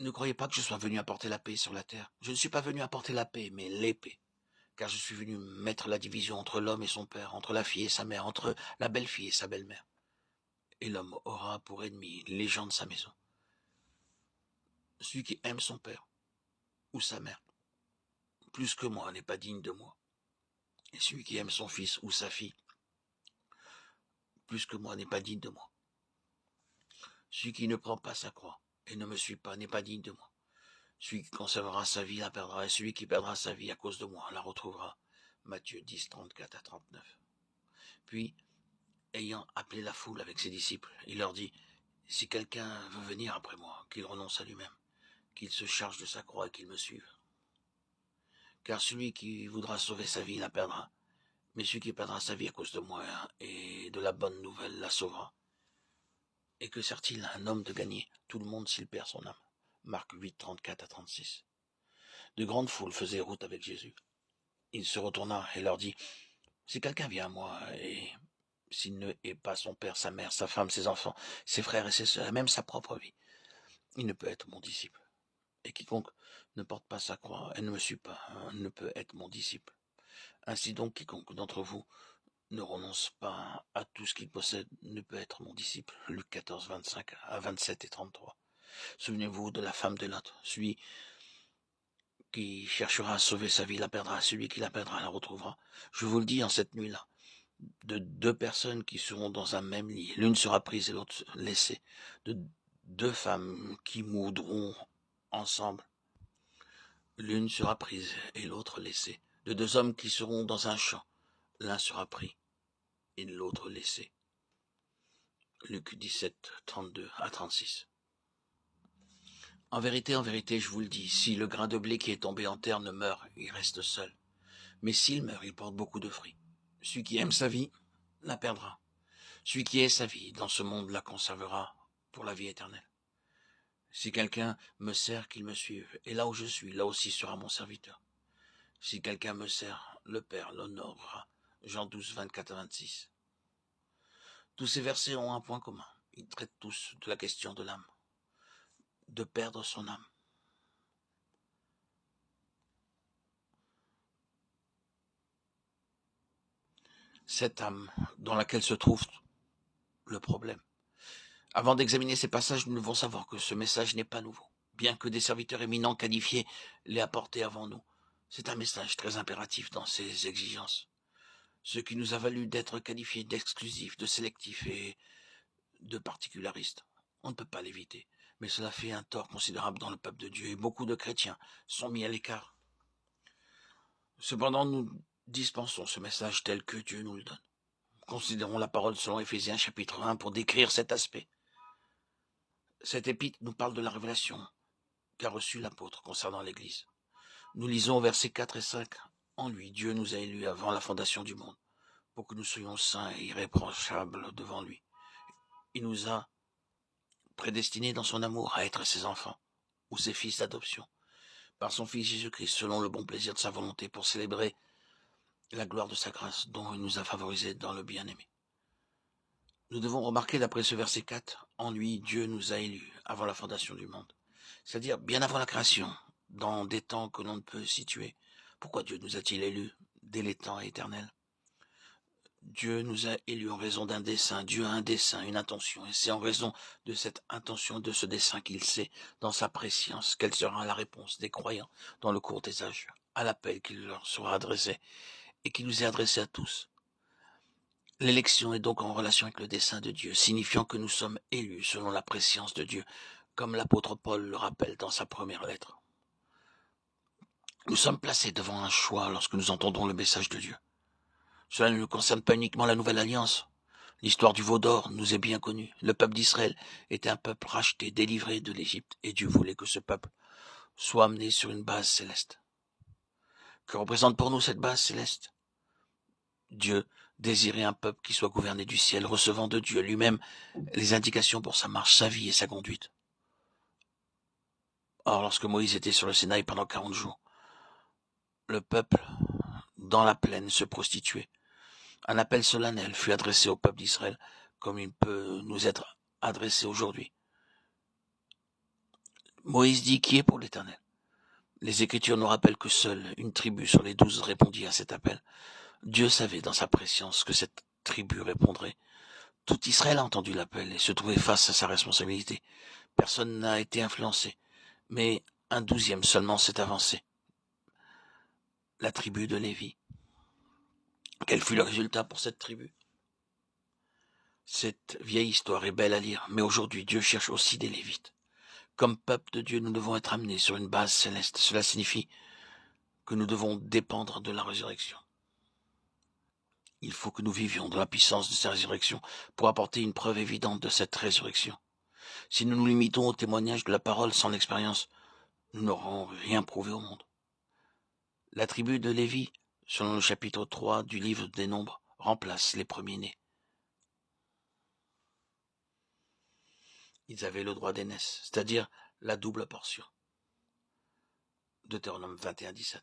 Ne croyez pas que je sois venu apporter la paix sur la terre. Je ne suis pas venu apporter la paix, mais l'épée. Car je suis venu mettre la division entre l'homme et son père, entre la fille et sa mère, entre la belle-fille et sa belle-mère. Et l'homme aura pour ennemi les gens de sa maison. Celui qui aime son père ou sa mère, plus que moi, n'est pas digne de moi. Et celui qui aime son fils ou sa fille, plus que moi, n'est pas digne de moi. Celui qui ne prend pas sa croix et ne me suit pas n'est pas digne de moi. Celui qui conservera sa vie la perdra, et celui qui perdra sa vie à cause de moi la retrouvera. Matthieu 10, 34 à 39. Puis, ayant appelé la foule avec ses disciples, il leur dit, si quelqu'un veut venir après moi, qu'il renonce à lui-même, qu'il se charge de sa croix et qu'il me suive. Car celui qui voudra sauver sa vie la perdra, mais celui qui perdra sa vie à cause de moi et de la bonne nouvelle la sauvera. Et que sert-il à un homme de gagner tout le monde s'il perd son âme? Marc 8, 34 à 36. De grandes foules faisaient route avec Jésus. Il se retourna et leur dit, si quelqu'un vient à moi, et s'il ne hait pas son père, sa mère, sa femme, ses enfants, ses frères et ses sœurs, et même sa propre vie, il ne peut être mon disciple. Et quiconque ne porte pas sa croix et ne me suit pas ne peut être mon disciple. Ainsi donc, quiconque d'entre vous ne renonce pas à tout ce qu'il possède ne peut être mon disciple. Luc 14, 25 à 27 et 33. Souvenez-vous de la femme de Lot. Celui qui cherchera à sauver sa vie la perdra, celui qui la perdra la retrouvera. Je vous le dis en cette nuit-là, de deux personnes qui seront dans un même lit, l'une sera prise et l'autre laissée, de deux femmes qui moudront ensemble, l'une sera prise et l'autre laissée, de deux hommes qui seront dans un champ, l'un sera pris et l'autre laissé. Luc 17, 32 à 36. En vérité, je vous le dis, si le grain de blé qui est tombé en terre ne meurt, il reste seul. Mais s'il meurt, il porte beaucoup de fruits. Celui qui aime sa vie la perdra. Celui qui est sa vie dans ce monde la conservera pour la vie éternelle. Si quelqu'un me sert, qu'il me suive, et là où je suis, là aussi sera mon serviteur. Si quelqu'un me sert, le Père l'honorera. Jean 12, 24 à 26. Tous ces versets ont un point commun. Ils traitent tous de la question de l'âme, de perdre son âme. Cette âme dans laquelle se trouve le problème. Avant d'examiner ces passages, nous devons savoir que ce message n'est pas nouveau. Bien que des serviteurs éminents qualifiés l'aient apporté avant nous, c'est un message très impératif dans ses exigences. Ce qui nous a valu d'être qualifiés d'exclusifs, de sélectifs et de particularistes. On ne peut pas l'éviter, mais cela fait un tort considérable dans le peuple de Dieu et beaucoup de chrétiens sont mis à l'écart. Cependant, nous dispensons ce message tel que Dieu nous le donne. Considérons la parole selon Éphésiens chapitre 1 pour décrire cet aspect. Cet épître nous parle de la révélation qu'a reçue l'apôtre concernant l'Église. Nous lisons versets 4 et 5. En lui, Dieu nous a élus avant la fondation du monde, pour que nous soyons saints et irréprochables devant lui. Il nous a prédestinés dans son amour à être ses enfants, ou ses fils d'adoption, par son Fils Jésus-Christ, selon le bon plaisir de sa volonté, pour célébrer la gloire de sa grâce, dont il nous a favorisés dans le bien-aimé. Nous devons remarquer d'après ce verset 4, en lui, Dieu nous a élus avant la fondation du monde, c'est-à-dire bien avant la création, dans des temps que l'on ne peut situer. Pourquoi Dieu nous a-t-il élus dès les temps éternels? Dieu nous a élus en raison d'un dessein. Dieu a un dessein, une intention, et c'est en raison de cette intention, de ce dessein qu'il sait, dans sa préscience, quelle sera la réponse des croyants dans le cours des âges, à l'appel qui leur sera adressé, et qui nous est adressé à tous. L'élection est donc en relation avec le dessein de Dieu, signifiant que nous sommes élus selon la préscience de Dieu, comme l'apôtre Paul le rappelle dans sa première lettre. Nous sommes placés devant un choix lorsque nous entendons le message de Dieu. Cela ne nous concerne pas uniquement la Nouvelle Alliance. L'histoire du veau d'or nous est bien connue. Le peuple d'Israël était un peuple racheté, délivré de l'Égypte, et Dieu voulait que ce peuple soit amené sur une base céleste. Que représente pour nous cette base céleste? Dieu désirait un peuple qui soit gouverné du ciel, recevant de Dieu lui-même les indications pour sa marche, sa vie et sa conduite. Or, lorsque Moïse était sur le Sinaï pendant 40 jours, le peuple, dans la plaine, se prostituait. Un appel solennel fut adressé au peuple d'Israël, comme il peut nous être adressé aujourd'hui. Moïse dit, qui est pour l'Éternel? Les Écritures nous rappellent que seule une tribu sur les 12 répondit à cet appel. Dieu savait dans sa préscience que cette tribu répondrait. Tout Israël a entendu l'appel et se trouvait face à sa responsabilité. Personne n'a été influencé, mais un 12e seulement s'est avancé. La tribu de Lévi. Quel fut le résultat pour cette tribu? Cette vieille histoire est belle à lire, mais aujourd'hui Dieu cherche aussi des Lévites. Comme peuple de Dieu, nous devons être amenés sur une base céleste. Cela signifie que nous devons dépendre de la résurrection. Il faut que nous vivions de la puissance de cette résurrection pour apporter une preuve évidente de cette résurrection. Si nous nous limitons au témoignage de la parole sans l'expérience, nous n'aurons rien prouvé au monde. La tribu de Lévi, selon le chapitre 3 du livre des Nombres, remplace les premiers-nés. Ils avaient le droit d'aînesse, c'est-à-dire la double portion. Deutéronome 21, 17.